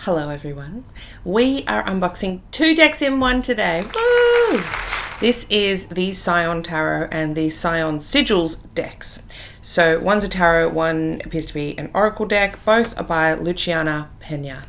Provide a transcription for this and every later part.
Hello everyone. We are unboxing 2 decks in one today. Woo! This is the Sion Tarot and the Sion Sigils decks. So one's a tarot, one appears to be an oracle deck. Both are by Luciana Pena.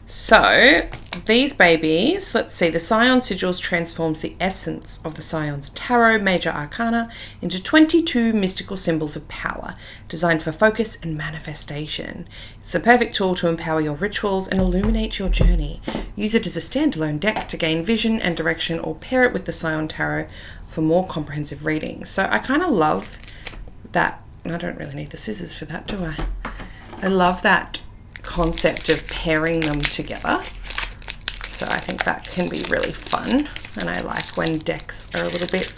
So these babies, let's see, the Sion Sigils transforms the essence of the Sion's Tarot Major Arcana into 22 mystical symbols of power, designed for focus and manifestation. It's the perfect tool to empower your rituals and illuminate your journey. Use it as a standalone deck to gain vision and direction, or pair it with the Sion Tarot for more comprehensive readings. So I kind of love that. I don't really need the scissors for that, do I? I love that concept of pairing them together. So I think that can be really fun, and I like when decks are a little bit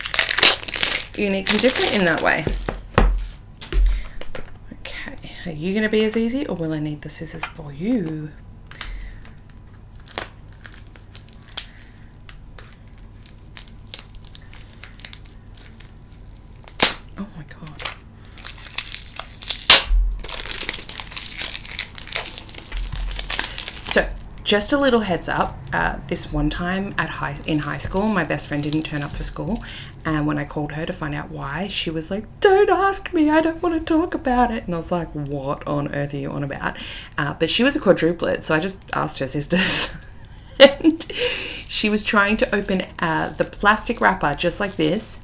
unique and different in that way. Okay, are you going to be as easy, or will I need the scissors for you? Oh my god. So, just a little heads up, this one time in high school, my best friend didn't turn up for school, and when I called her to find out why, she was like, "Don't ask me, I don't want to talk about it." And I was like, what on earth are you on about? But she was a quadruplet, so I just asked her sisters. And she was trying to open the plastic wrapper, just like this,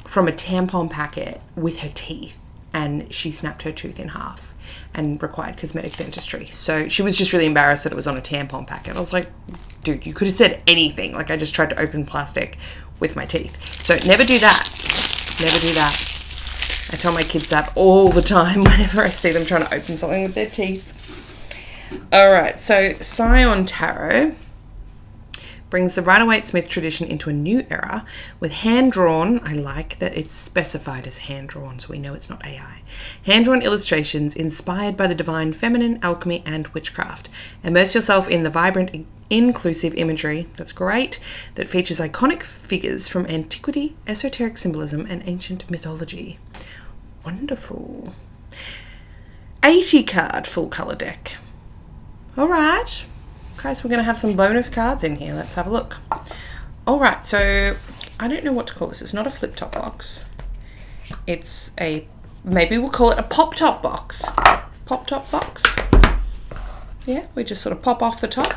from a tampon packet with her teeth, and she snapped her tooth in half and required cosmetic dentistry. So she was just really embarrassed that it was on a tampon packet. I was like, dude, you could have said anything. Like, I just tried to open plastic with my teeth. So never do that. Never do that. I tell my kids that all the time whenever I see them trying to open something with their teeth. All right, so Sion Tarot brings the Rider-Waite-Smith tradition into a new era with hand-drawn, I like that it's specified as hand-drawn so we know it's not AI, hand-drawn illustrations inspired by the divine feminine, alchemy and witchcraft. Immerse yourself in the vibrant, inclusive imagery, that's great, that features iconic figures from antiquity, esoteric symbolism and ancient mythology. Wonderful. 80 card full colour deck. All right. Okay, so we're going to have some bonus cards in here. Let's have a look. All right, so I don't know what to call this. It's not a flip-top box. It's a, maybe we'll call it a pop-top box. Pop-top box. Yeah, we just sort of pop off the top.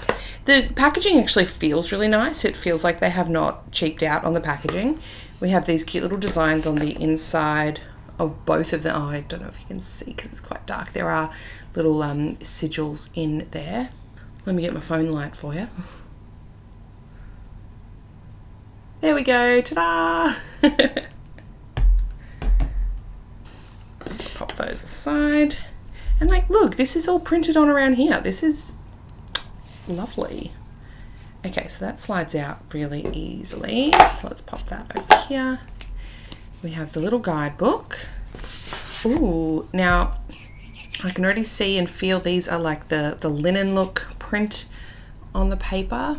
The packaging actually feels really nice. It feels like they have not cheaped out on the packaging. We have these cute little designs on the inside of both of them. Oh, I don't know if you can see because it's quite dark. There are little sigils in there. Let me get my phone light for you. There we go, ta-da! Pop those aside. And like, look, this is all printed on around here. This is lovely. Okay, so that slides out really easily. So let's pop that over here. We have the little guidebook. Ooh, now I can already see and feel these are like the linen look print on the paper.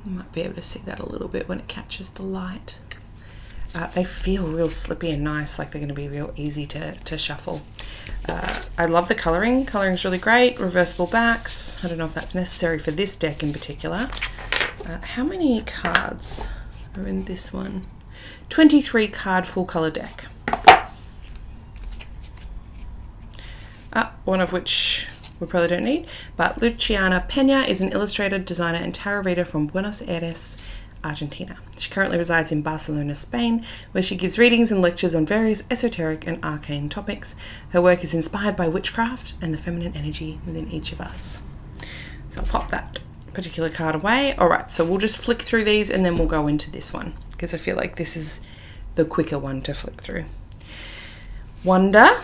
You might be able to see that a little bit when it catches the light. They feel real slippy and nice, like they're going to be real easy to shuffle. I love the colouring. Colouring's really great. Reversible backs. I don't know if that's necessary for this deck in particular. How many cards are in this one? 23 card full colour deck. One of which we probably don't need, but Luciana Pena is an illustrator, designer and tarot reader from Buenos Aires, Argentina. She currently resides in Barcelona, Spain, where she gives readings and lectures on various esoteric and arcane topics. Her work is inspired by witchcraft and the feminine energy within each of us. So I'll pop that particular card away. All right, so we'll just flick through these and then we'll go into this one because I feel like this is the quicker one to flick through. Wonder,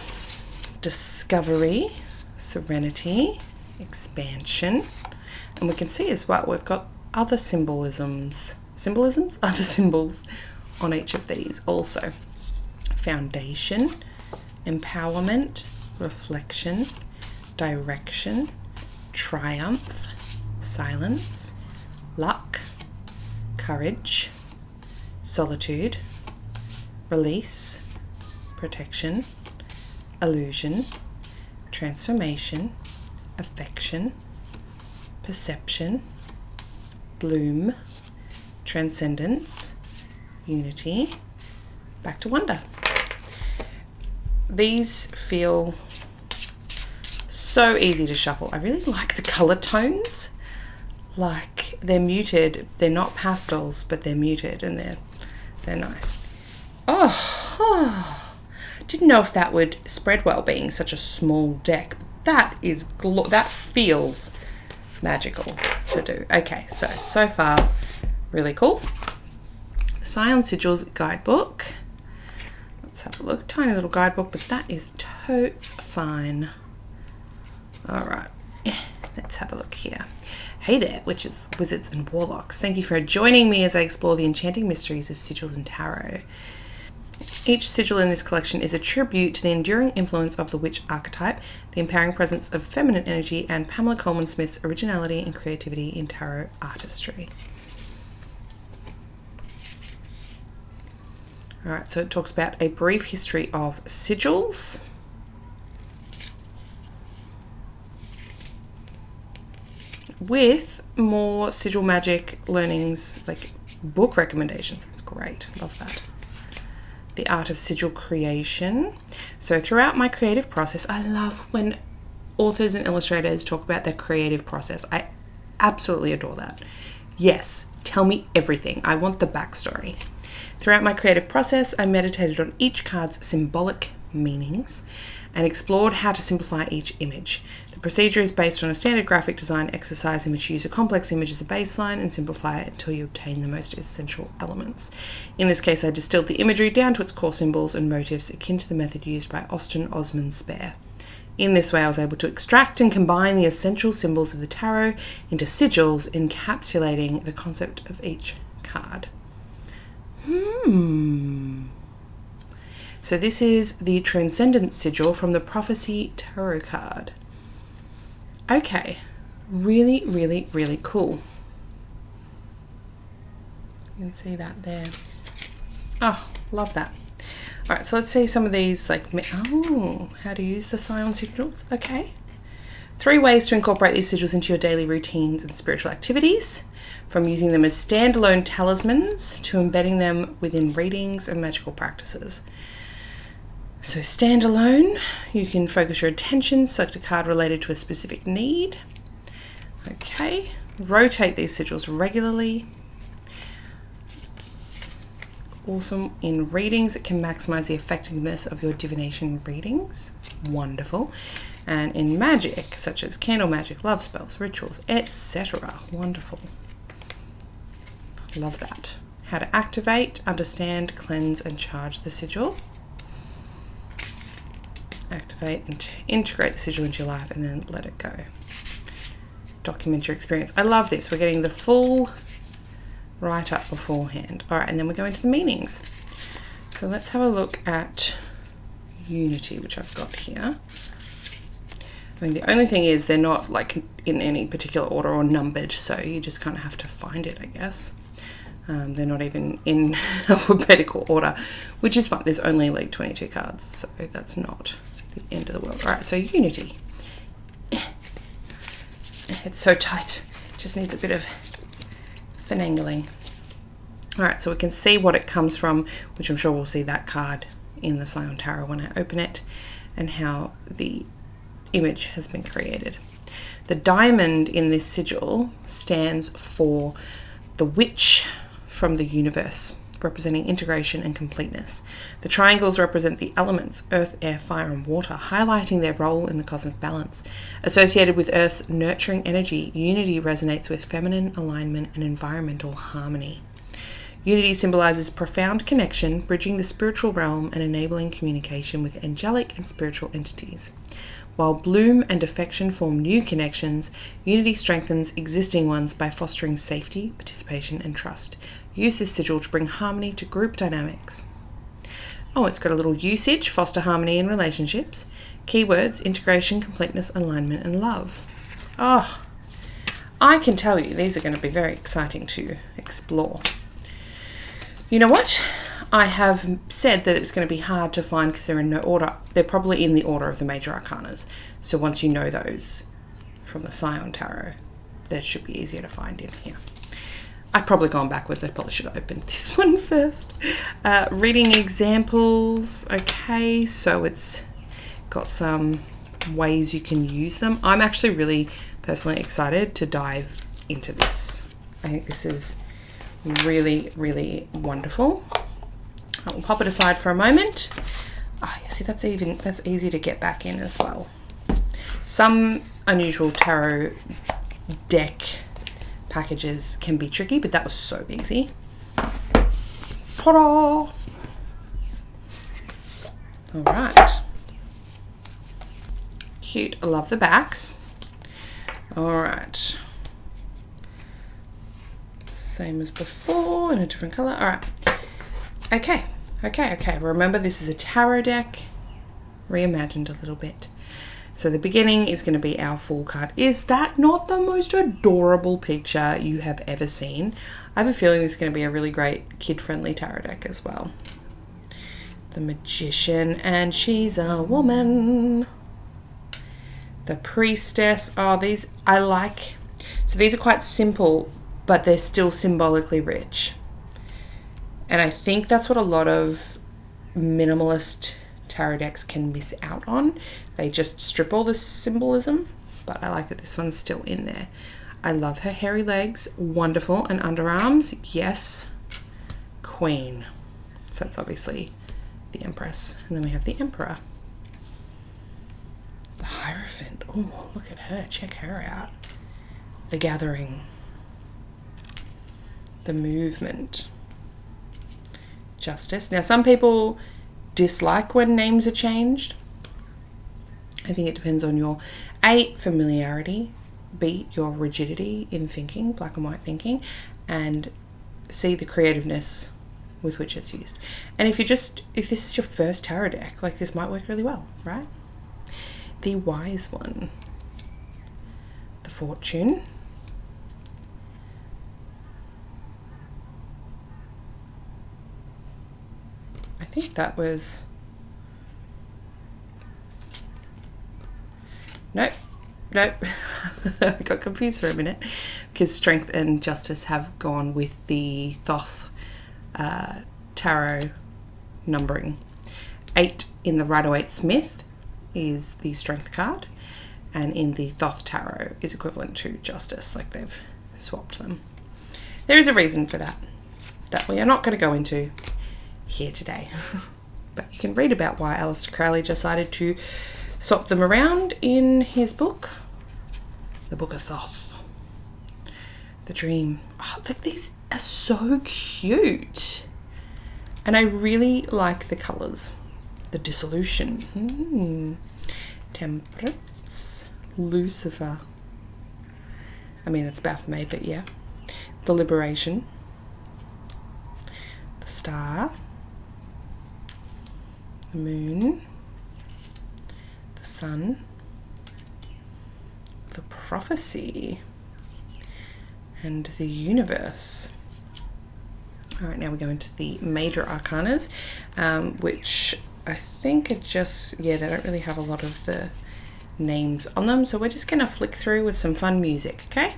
discovery, serenity, expansion, and we can see as well we've got other other symbols on each of these also. Foundation, empowerment, reflection, direction, triumph, silence, luck, courage, solitude, release, protection, illusion, transformation, affection, perception, bloom, transcendence, unity, back to wonder. These feel so easy to shuffle. I really like the color tones. Like, they're muted. They're not pastels, but they're muted and they're nice. Oh, didn't know if that would spread well being such a small deck. That feels magical to do. Okay, so far, really cool. The Sion Sigil's Guidebook. Let's have a look. Tiny little guidebook, but that is totes fine. All right, let's have a look here. Hey there, witches, wizards, and warlocks. Thank you for joining me as I explore the enchanting mysteries of sigils and tarot. Each sigil in this collection is a tribute to the enduring influence of the witch archetype, the empowering presence of feminine energy, and Pamela Coleman Smith's originality and creativity in tarot artistry. All right, so it talks about a brief history of sigils. With more sigil magic learnings, like book recommendations. It's great. Love that. The art of sigil creation. So throughout my creative process, I love when authors and illustrators talk about their creative process. I absolutely adore that. Yes, tell me everything. I want the backstory. Throughout my creative process, I meditated on each card's symbolic meanings and explored how to simplify each image. The procedure is based on a standard graphic design exercise in which you use a complex image as a baseline and simplify it until you obtain the most essential elements. In this case, I distilled the imagery down to its core symbols and motifs akin to the method used by Austin Osman Spare. In this way, I was able to extract and combine the essential symbols of the tarot into sigils, encapsulating the concept of each card. So this is the Transcendence Sigil from the Prophecy Tarot card. Okay, really, really, really cool. You can see that there. Oh, love that. All right, so let's see some of these, like, how to use the Sion Sigils. Okay. 3 ways to incorporate these sigils into your daily routines and spiritual activities, from using them as standalone talismans to embedding them within readings and magical practices. So standalone, you can focus your attention, select a card related to a specific need. Okay, rotate these sigils regularly. Awesome. In readings, it can maximize the effectiveness of your divination readings. Wonderful. And in magic, such as candle magic, love spells, rituals, etc. Wonderful. Love that. How to activate, understand, cleanse, and charge the sigil. Activate and integrate the sigil into your life and then let it go. Document your experience. I love this. We're getting the full write-up beforehand. All right, and then we go into the meanings. So let's have a look at unity, which I've got here. I mean, the only thing is they're not like in any particular order or numbered, so you just kind of have to find it, I guess. They're not even in alphabetical order, which is fine. There's only like 22 cards, so that's not the end of the world. All right, so unity. It's so tight. It just needs a bit of finagling. All right, so we can see what it comes from, which I'm sure we'll see that card in the Sion Tarot when I open it, and how the image has been created. The diamond in this sigil stands for the witch from the universe, representing integration and completeness. The triangles represent the elements, earth, air, fire, and water, highlighting their role in the cosmic balance. Associated with Earth's nurturing energy, unity resonates with feminine alignment and environmental harmony. Unity symbolizes profound connection, bridging the spiritual realm and enabling communication with angelic and spiritual entities. While bloom and affection form new connections, unity strengthens existing ones by fostering safety, participation, and trust. Use this sigil to bring harmony to group dynamics. Oh, it's got a little usage: foster harmony in relationships. Keywords: integration, completeness, alignment, and love. Oh, I can tell you these are going to be very exciting to explore. You know what? I have said that it's going to be hard to find because they're in no order. They're probably in the order of the major arcanas. So once you know those from the Sion Tarot, that should be easier to find in here. I've probably gone backwards. I probably should have opened this one first. Reading examples. Okay, so it's got some ways you can use them. I'm actually really personally excited to dive into this. I think this is really, really wonderful. I'll pop it aside for a moment. Oh, yeah, see, that's easy to get back in as well. Some unusual tarot deck packages can be tricky, but that was so easy. Ta-da! All right. Cute. I love the backs. All right. Same as before in a different color. All right. Okay. Remember, this is a tarot deck reimagined a little bit. So the beginning is going to be our Fool card. Is that not the most adorable picture you have ever seen? I have a feeling this is going to be a really great kid-friendly tarot deck as well. The Magician, and she's a woman. The Priestess. Oh, these I like. So these are quite simple, but they're still symbolically rich. And I think that's what a lot of minimalist tarot decks can miss out on. They just strip all the symbolism, but I like that this one's still in there. I love her hairy legs. Wonderful. And underarms. Yes. Queen. So that's obviously the Empress. And then we have the Emperor. The Hierophant. Oh, look at her. Check her out. The Gathering. The Movement. Justice. Now, some people dislike when names are changed. I think it depends on your A, familiarity, B, your rigidity in thinking, black and white thinking, and C, the creativeness with which it's used. And if this is your first tarot deck, like, this might work really well, right? The Wise One. The Fortune. I think that was... Nope. I got confused for a minute because Strength and Justice have gone with the Thoth tarot numbering. 8 in the Rider-Waite-Smith is the Strength card, and in the Thoth tarot is equivalent to Justice, like they've swapped them. There is a reason for that we are not going to go into here today. But you can read about why Aleister Crowley decided to swap them around in his book, The Book of Thoth. The Dream. Oh, look, these are so cute. And I really like the colours. The Dissolution. Temperance. Lucifer. I mean, that's Baphomet, but yeah. The Liberation. The Star. The Moon. The Sun. The Prophecy. And the Universe. All right, now we go into the major arcanas, which I think are just, yeah, they don't really have a lot of the names on them. So we're just going to flick through with some fun music, okay?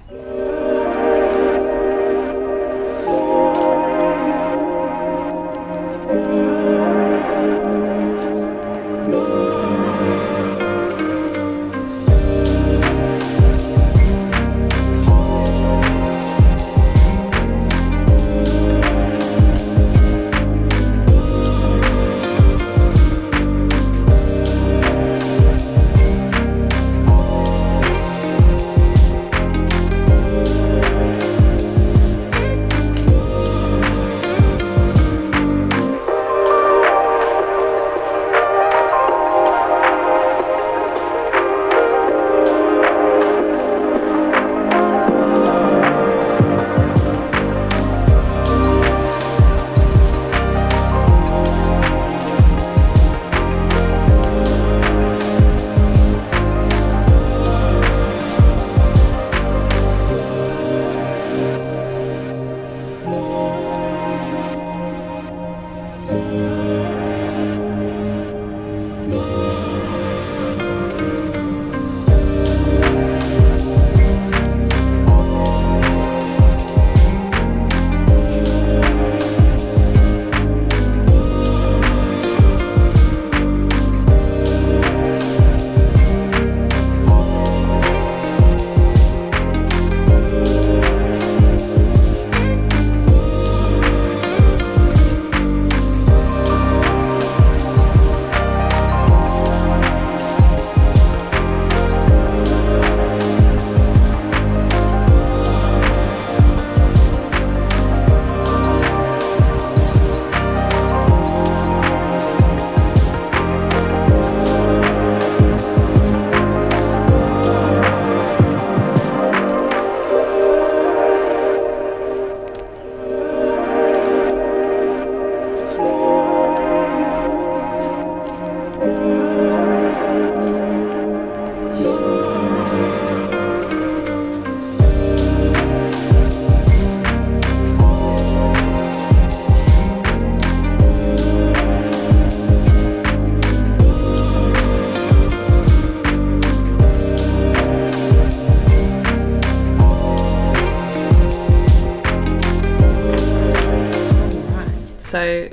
So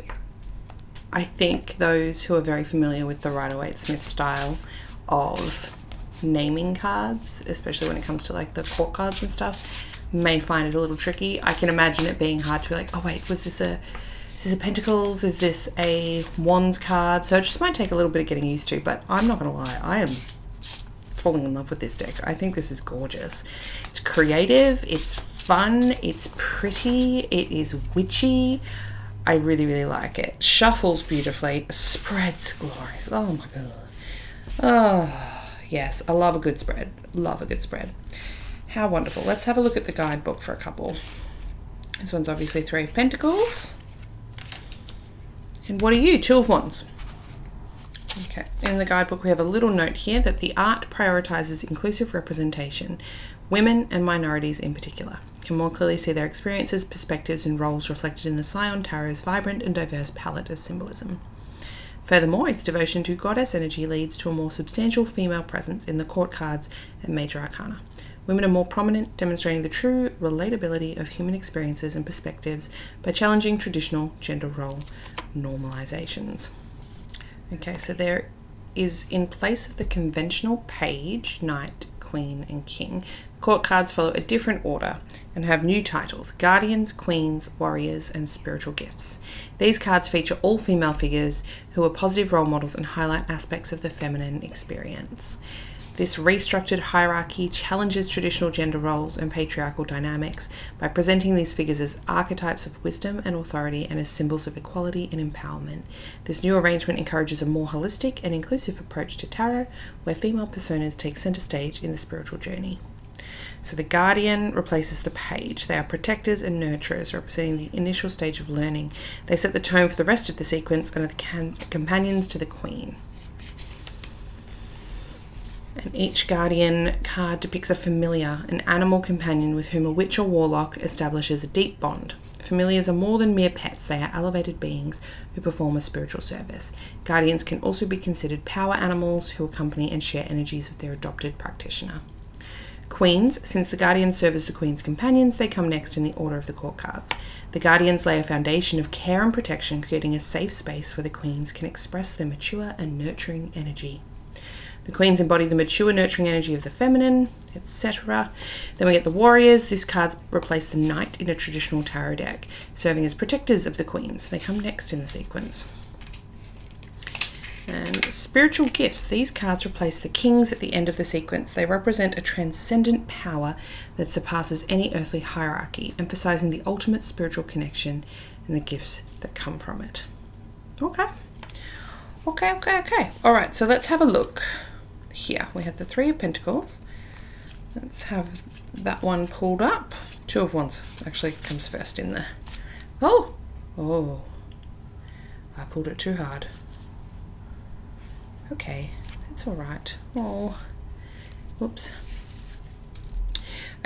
I think those who are very familiar with the Rider-Waite-Smith style of naming cards, especially when it comes to like the court cards and stuff, may find it a little tricky. I can imagine it being hard to be like, oh wait, is this a Pentacles? Is this a Wands card? So it just might take a little bit of getting used to, but I'm not gonna lie, I am falling in love with this deck. I think this is gorgeous. It's creative, it's fun, it's pretty, it is witchy. I really, really like it. Shuffles beautifully, spreads glorious. Oh my god. Oh, yes, I love a good spread. Love a good spread. How wonderful. Let's have a look at the guidebook for a couple. This one's obviously 3 of Pentacles. And what are you? 2 of Wands. Okay, in the guidebook we have a little note here that the art prioritizes inclusive representation. Women and minorities in particular can more clearly see their experiences, perspectives and roles reflected in the Sion Tarot's vibrant and diverse palette of symbolism. Furthermore, its devotion to goddess energy leads to a more substantial female presence in the court cards and major arcana. Women are more prominent, demonstrating the true relatability of human experiences and perspectives by challenging traditional gender role normalizations. Okay, so there is, in place of the conventional page, knight, queen and king, court cards follow a different order and have new titles: guardians, queens, warriors and spiritual gifts. These cards feature all female figures who are positive role models and highlight aspects of the feminine experience. This restructured hierarchy challenges traditional gender roles and patriarchal dynamics by presenting these figures as archetypes of wisdom and authority and as symbols of equality and empowerment. This new arrangement encourages a more holistic and inclusive approach to tarot, where female personas take center stage in the spiritual journey. So the guardian replaces the page. They are protectors and nurturers, representing the initial stage of learning. They set the tone for the rest of the sequence and are the companions to the queen. And each guardian card depicts a familiar, an animal companion with whom a witch or warlock establishes a deep bond. Familiars are more than mere pets. They are elevated beings who perform a spiritual service. Guardians can also be considered power animals who accompany and share energies with their adopted practitioner. Queens, since the guardians serve as the queen's companions, they come next in the order of the court cards. The guardians lay a foundation of care and protection, creating a safe space where the queens can express their mature and nurturing energy. The queens embody the mature, nurturing energy of the feminine, etc. Then we get the warriors. These cards replace the knight in a traditional tarot deck, serving as protectors of the queens. They come next in the sequence. And spiritual gifts. These cards replace the kings at the end of the sequence. They represent a transcendent power that surpasses any earthly hierarchy, emphasizing the ultimate spiritual connection and the gifts that come from it. Okay. All right, so let's have a look. Here we have the 3 of Pentacles. Let's have that one pulled up. 2 of Wands actually comes first in there. Oh, I pulled it too hard. Okay, that's all right. Oh, whoops.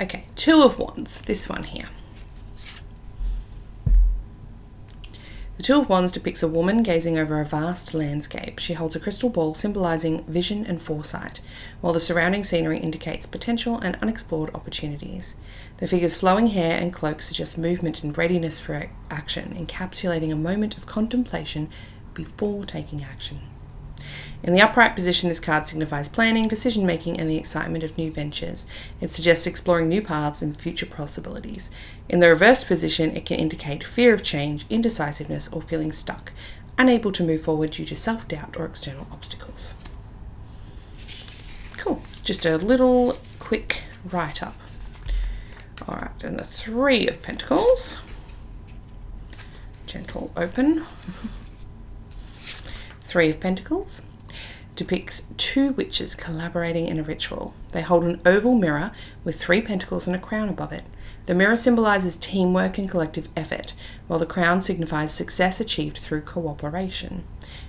Okay, 2 of Wands, this one here. The 2 of Wands depicts a woman gazing over a vast landscape. She holds a crystal ball symbolizing vision and foresight, while the surrounding scenery indicates potential and unexplored opportunities. The figure's flowing hair and cloak suggest movement and readiness for action, encapsulating a moment of contemplation before taking action. In the upright position, this card signifies planning, decision-making, and the excitement of new ventures. It suggests exploring new paths and future possibilities. In the reversed position, it can indicate fear of change, indecisiveness, or feeling stuck, unable to move forward due to self-doubt or external obstacles. Cool. Just a little quick write-up. All right, and the 3 of Pentacles. Gentle open. 3 of Pentacles depicts 2 witches collaborating in a ritual. They hold an oval mirror with 3 pentacles and a crown above it. The mirror symbolizes teamwork and collective effort, while the crown signifies success achieved through cooperation.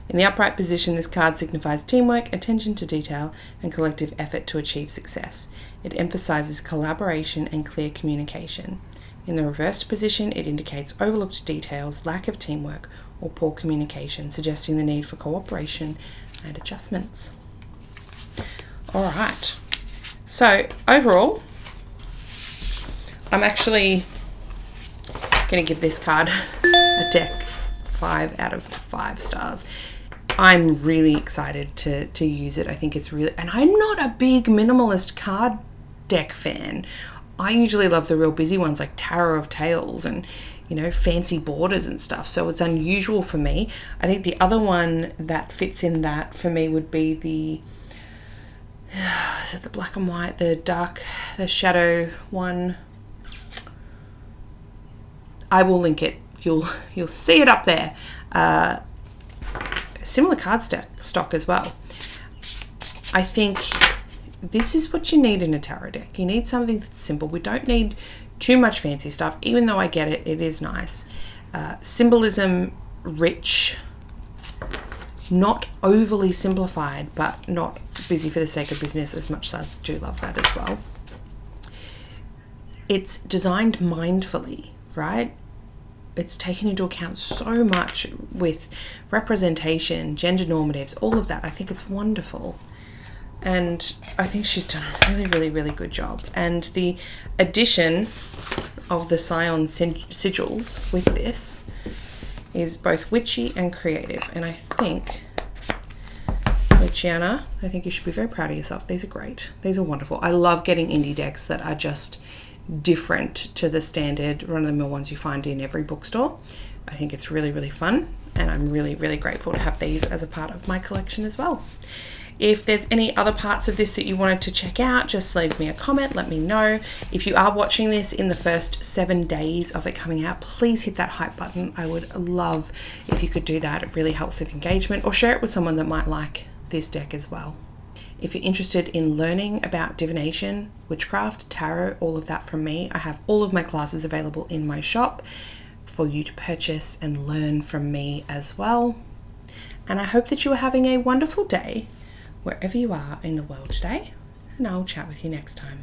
In the upright position, this card signifies teamwork, attention to detail, and collective effort to achieve success. It emphasizes collaboration and clear communication. In the reversed position, it indicates overlooked details, lack of teamwork, or poor communication, suggesting the need for cooperation and adjustments. All right. So overall, I'm actually going to give this card a deck 5 out of 5 stars. I'm really excited to use it. I think it's really, and I'm not a big minimalist card deck fan. I usually love the real busy ones like Tower of Tales and, you know, fancy borders and stuff. So it's unusual for me. I think the other one that fits in that for me would be the, is it the black and white, the dark, the shadow one? I will link it. You'll see it up there. Similar card stock as well. I think this is what you need in a tarot deck. You need something that's simple. We don't need too much fancy stuff, even though I get it. It is nice. Symbolism rich, not overly simplified, but not busy for the sake of business, as much as I do love that as well. It's designed mindfully, right? It's taken into account so much with representation, gender normatives, all of that. I think it's wonderful. And I think she's done a really, really, really good job. And the addition of the Sion Sigils with this is both witchy and creative. And I think, Hana, I think you should be very proud of yourself. These are great. These are wonderful. I love getting indie decks that are just different to the standard run-of-the-mill ones you find in every bookstore. I think it's really, really fun, and I'm really, really grateful to have these as a part of my collection as well. If there's any other parts of this that you wanted to check out, just leave me a comment, let me know. If you are watching this in the first 7 days of it coming out, please hit that hype button. I would love if you could do that. It really helps with engagement, or share it with someone that might like this deck as well. If you're interested in learning about divination, witchcraft, tarot, all of that from me, I have all of my classes available in my shop for you to purchase and learn from me as well. And I hope that you are having a wonderful day wherever you are in the world today, and I'll chat with you next time.